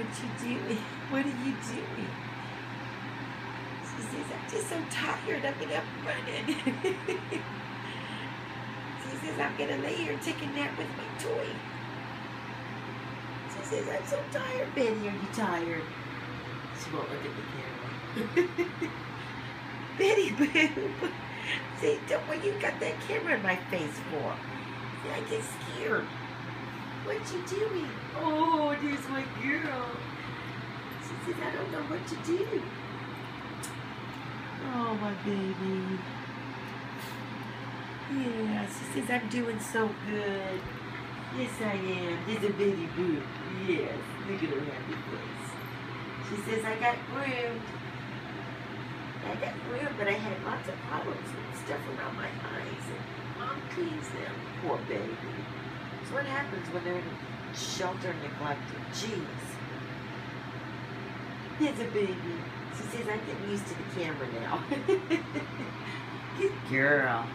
What you doing? What are you doing? She says, I'm just so tired. I think I'm running. She says, I'm going to lay here and take a nap with my toy. She says, I'm so tired. Betty, are you tired? She won't look at the camera. Betty Boo. See, what you got that camera in my face for? See, I get scared. What you doing? Oh, there's my girl. She says, I don't know what to do. Oh, my baby. Yeah, she says, I'm doing so good. Yes, I am. There's a Betty Boo. Yes, look at her happy face. She says, I got groomed. But I had lots of problems with stuff around my eyes, and Mom cleans them. Poor baby. So what happens when they're in a shelter neglected? Jeez. Here's a baby. She says, I'm getting used to the camera now. Good girl.